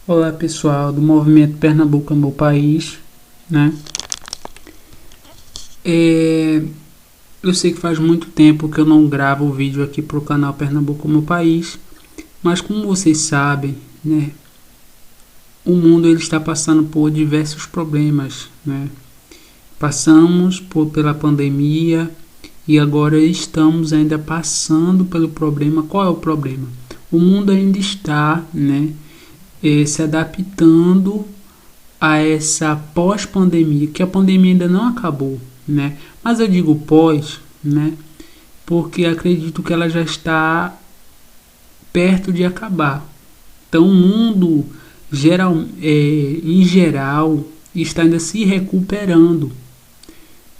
Olá pessoal do Movimento Pernambuco é meu país, né? Eu sei que faz muito tempo que eu não gravo vídeo aqui pro canal Pernambuco é meu país, mas como vocês sabem, né? O mundo ele está passando por diversos problemas, né? Pela pandemia e agora estamos ainda passando pelo problema. Qual é o problema? O mundo ainda está, né? Se adaptando a essa pós-pandemia, que a pandemia ainda não acabou, né? Mas eu digo pós, né? Porque acredito que ela já está perto de acabar. Então o mundo em geral está ainda se recuperando.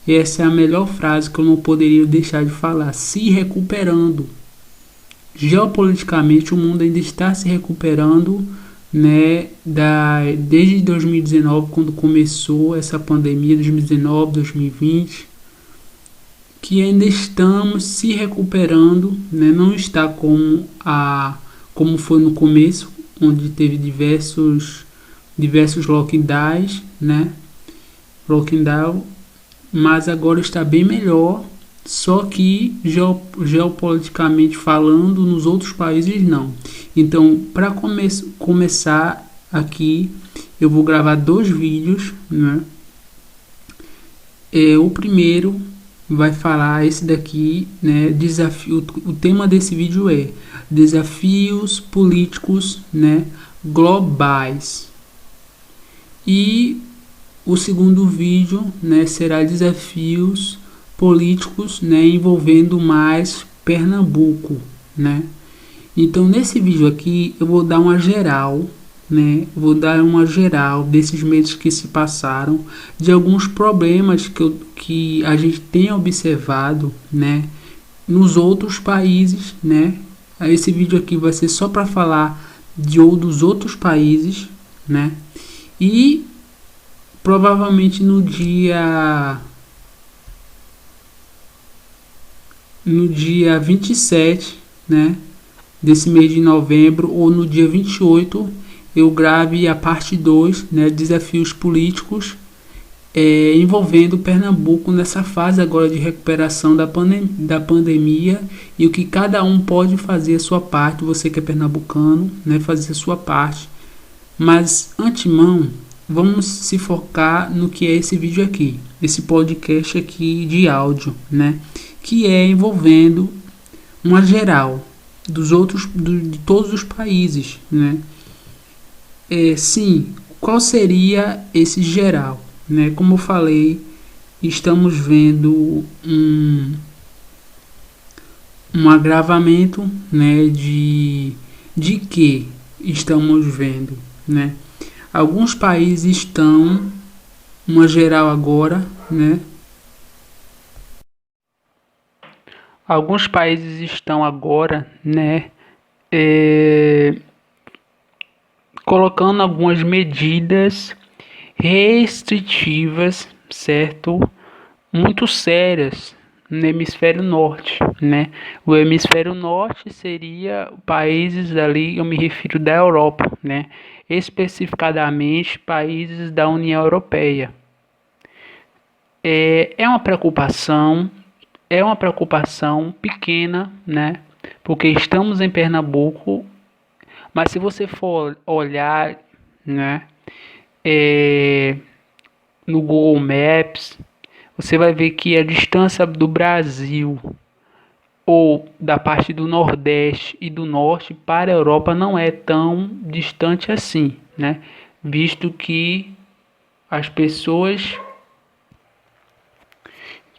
Essa é a melhor frase que eu não poderia deixar de falar, se recuperando. Geopoliticamente o mundo ainda está se recuperando, né, desde 2019, quando começou essa pandemia, 2019, 2020, que ainda estamos se recuperando, né, não está como foi no começo, onde teve diversos lockdowns, né, lockdown, mas agora está bem melhor. Só que geopoliticamente falando, nos outros países não. Então, para começar aqui, eu vou gravar dois vídeos, né? O primeiro vai falar esse daqui, né? O tema desse vídeo é desafios políticos, né? Globais. E o segundo vídeo, né? Será desafios políticos, né, envolvendo mais Pernambuco, né? Então nesse vídeo aqui eu vou dar uma geral, né? Vou dar uma geral desses meses que se passaram, de alguns problemas que a gente tem observado, né, nos outros países, né? Esse vídeo aqui vai ser só para falar dos outros países, né? E provavelmente no dia 27, né, desse mês de novembro, ou no dia 28, eu grave a parte 2, né, desafios políticos envolvendo Pernambuco nessa fase agora de recuperação da pandemia, e o que cada um pode fazer a sua parte, você que é pernambucano, né, fazer a sua parte. Mas, antemão, vamos se focar no que é esse vídeo aqui, esse podcast aqui de áudio, né? Que é envolvendo uma geral de todos os países, né? Sim, qual seria esse geral, né? Como eu falei, estamos vendo um agravamento, né? De que estamos vendo, né? Alguns países estão uma geral agora, né? Alguns países estão agora, né, colocando algumas medidas restritivas, certo? Muito sérias no hemisfério norte, né? O hemisfério norte seria países ali, eu me refiro da Europa, né? Especificadamente países da União Europeia. É uma preocupação pequena, né? Porque estamos em Pernambuco, mas se você for olhar, né, no Google Maps, você vai ver que a distância do Brasil ou da parte do Nordeste e do Norte para a Europa não é tão distante assim, né? Visto que as pessoas...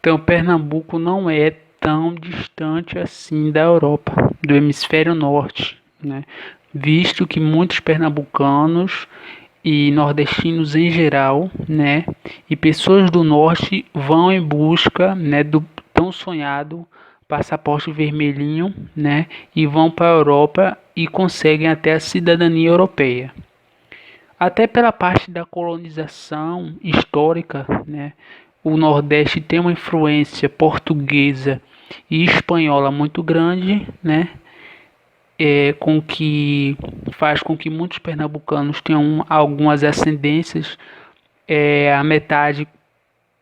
Então, Pernambuco não é tão distante assim da Europa, do hemisfério norte, né? Visto que muitos pernambucanos e nordestinos em geral, né, e pessoas do norte vão em busca, né, do tão sonhado passaporte vermelhinho, né, e vão para a Europa e conseguem até a cidadania europeia. Até pela parte da colonização histórica, né, o Nordeste tem uma influência portuguesa e espanhola muito grande, né? com que faz com que muitos pernambucanos tenham algumas ascendências, a metade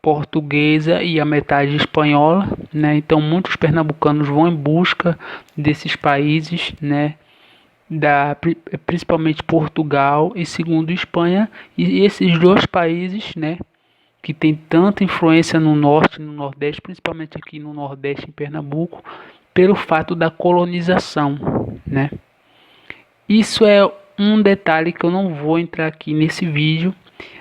portuguesa e a metade espanhola, né? Então muitos pernambucanos vão em busca desses países, né? Principalmente Portugal e segundo Espanha, e esses dois países, né? Que tem tanta influência no norte e no nordeste, principalmente aqui no nordeste em Pernambuco, pelo fato da colonização, né? Isso é um detalhe que eu não vou entrar aqui nesse vídeo,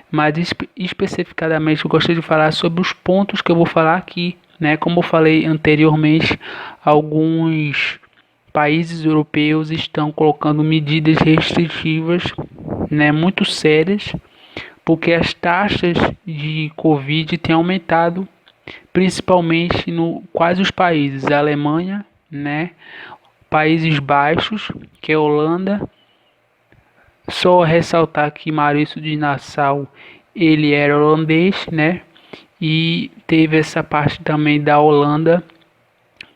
mas especificadamente eu gostaria de falar sobre os pontos que eu vou falar aqui, né? Como eu falei anteriormente, alguns países europeus estão colocando medidas restritivas, né, muito sérias, porque as taxas de Covid têm aumentado, principalmente no quais os países, a Alemanha, né, Países Baixos, que é a Holanda. Só ressaltar que Maurício de Nassau, ele era holandês, né? E teve essa parte também da Holanda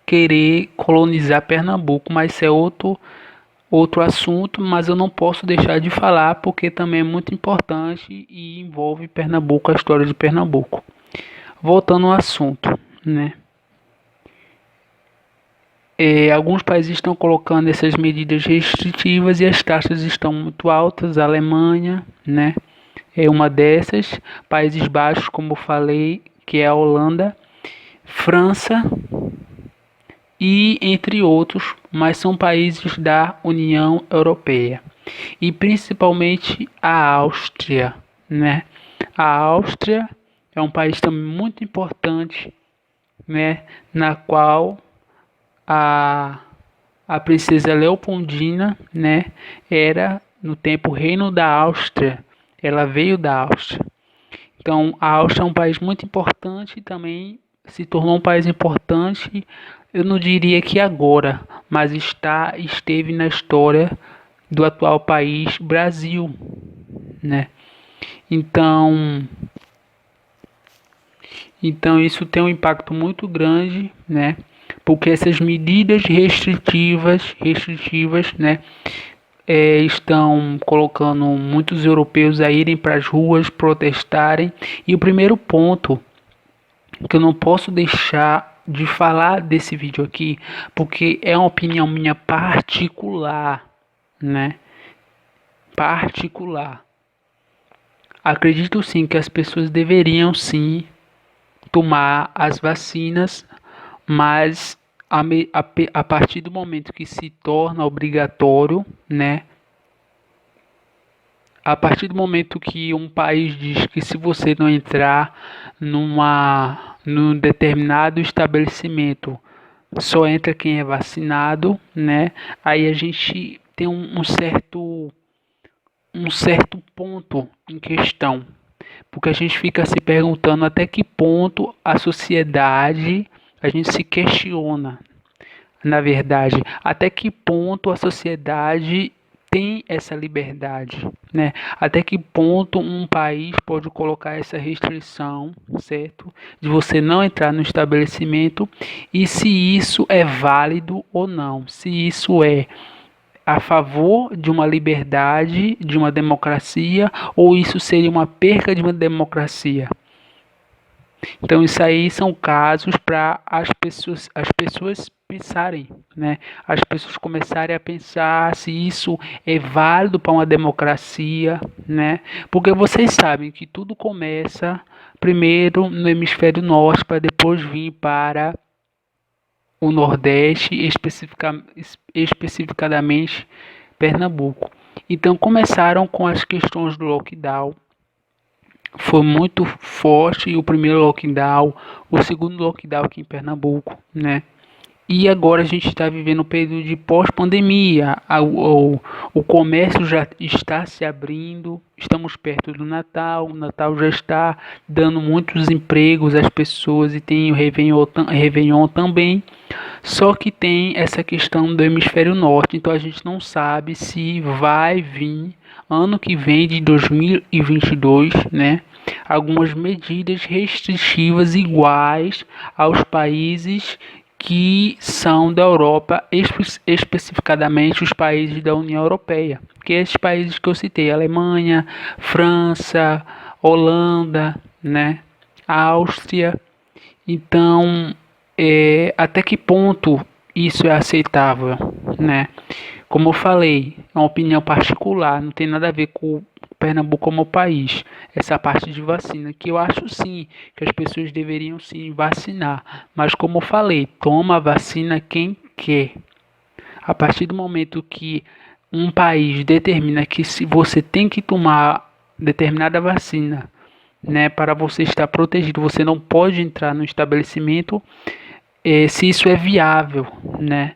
querer colonizar Pernambuco, mas isso é outro assunto, mas eu não posso deixar de falar porque também é muito importante e envolve Pernambuco, a história de Pernambuco. Voltando ao assunto, né? Alguns países estão colocando essas medidas restritivas e as taxas estão muito altas. A Alemanha, né, é uma dessas. Países Baixos, como eu falei, que é a Holanda, França e entre outros, mas são países da União Europeia. E principalmente a Áustria, né? A Áustria é um país também muito importante, né, na qual a princesa Leopoldina, né, era no tempo reino da Áustria. Ela veio da Áustria. Então, a Áustria é um país muito importante e também se tornou um país importante. Eu não diria que agora, mas esteve na história do atual país Brasil, né? Então isso tem um impacto muito grande, né? Porque essas medidas restritivas, né, estão colocando muitos europeus a irem para as ruas protestarem. E o primeiro ponto que eu não posso deixar de falar desse vídeo aqui, porque é uma opinião minha particular, né? Particular. Acredito sim que as pessoas deveriam sim tomar as vacinas, mas a partir do momento que se torna obrigatório, né? A partir do momento que um país diz que se você não entrar num determinado estabelecimento, só entra quem é vacinado, né? Aí a gente tem um certo ponto em questão, porque a gente fica se perguntando até que ponto a gente se questiona, na verdade, até que ponto a sociedade tem essa liberdade, né? Até que ponto um país pode colocar essa restrição, certo? De você não entrar no estabelecimento e se isso é válido ou não, se isso é a favor de uma liberdade, de uma democracia, ou isso seria uma perca de uma democracia. Então isso aí são casos para as pessoas pensarem, né? As pessoas começarem a pensar se isso é válido para uma democracia, né? Porque vocês sabem que tudo começa primeiro no hemisfério norte para depois vir para o Nordeste, especificadamente Pernambuco. Então começaram com as questões do lockdown. Foi muito forte o primeiro lockdown, o segundo lockdown aqui em Pernambuco, né? E agora a gente está vivendo um período de pós-pandemia. O comércio já está se abrindo. Estamos perto do Natal. O Natal já está dando muitos empregos às pessoas e tem o Réveillon também. Só que tem essa questão do hemisfério norte. Então a gente não sabe se vai vir ano que vem de 2022, né? Algumas medidas restritivas iguais aos países que são da Europa, especificadamente os países da União Europeia, que é esses países que eu citei: Alemanha, França, Holanda, né, Áustria. Então, até que ponto isso é aceitável, né? Como eu falei, é uma opinião particular, não tem nada a ver com Pernambuco como país. Essa parte de vacina, que eu acho sim que as pessoas deveriam sim vacinar, mas como eu falei, toma a vacina quem quer. A partir do momento que um país determina que se você tem que tomar determinada vacina, né, para você estar protegido, você não pode entrar no estabelecimento, se isso é viável, né?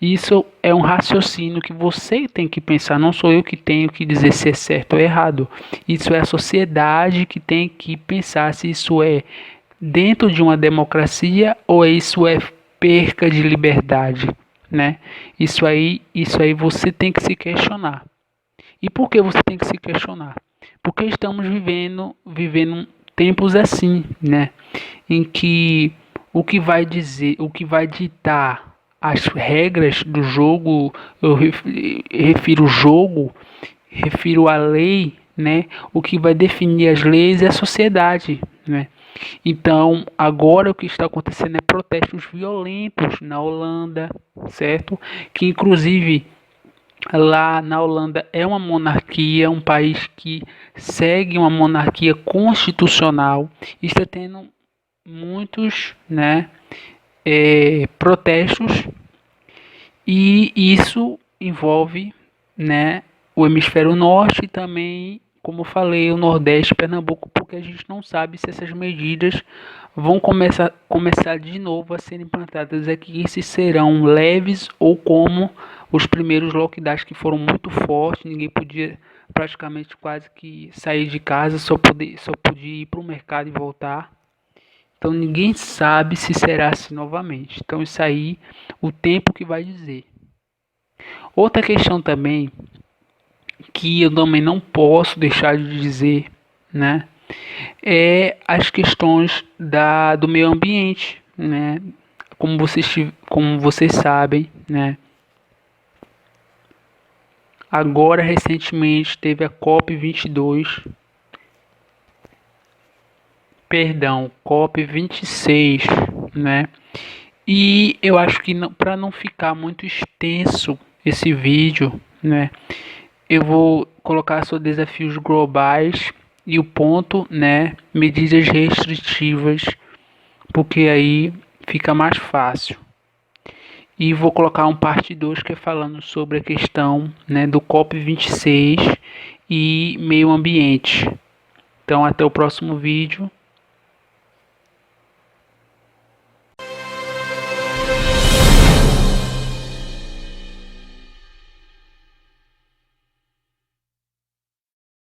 Isso é um raciocínio que você tem que pensar, não sou eu que tenho que dizer se é certo ou errado. Isso é a sociedade que tem que pensar se isso é dentro de uma democracia ou isso é perca de liberdade, né? Isso aí você tem que se questionar. E por que você tem que se questionar? Porque estamos vivendo tempos assim, né? Em que o que vai dizer, o que vai ditar as regras do jogo, eu refiro jogo, refiro a lei, né? O que vai definir as leis é a sociedade, né? Então, agora o que está acontecendo é protestos violentos na Holanda, certo? Que inclusive lá na Holanda é uma monarquia, um país que segue uma monarquia constitucional, está tendo muitos, né, protestos, e isso envolve, né, o hemisfério norte e também, como eu falei, o nordeste, Pernambuco, porque a gente não sabe se essas medidas vão começar de novo a serem implantadas aqui, se serão leves ou como os primeiros lockdowns que foram muito fortes, ninguém podia praticamente quase que sair de casa, só podia ir para o mercado e voltar. Então ninguém sabe se será assim novamente. Então isso aí, o tempo que vai dizer. Outra questão também que eu também não posso deixar de dizer, né, é as questões do meio ambiente, né? Como vocês sabem, né? Agora recentemente teve a COP 22, perdão, COP 26, né? E eu acho que para não ficar muito extenso esse vídeo, né, eu vou colocar só desafios globais e o ponto, né, medidas restritivas, porque aí fica mais fácil. E vou colocar um parte 2 que é falando sobre a questão, né, do COP 26 e meio ambiente. Então até o próximo vídeo.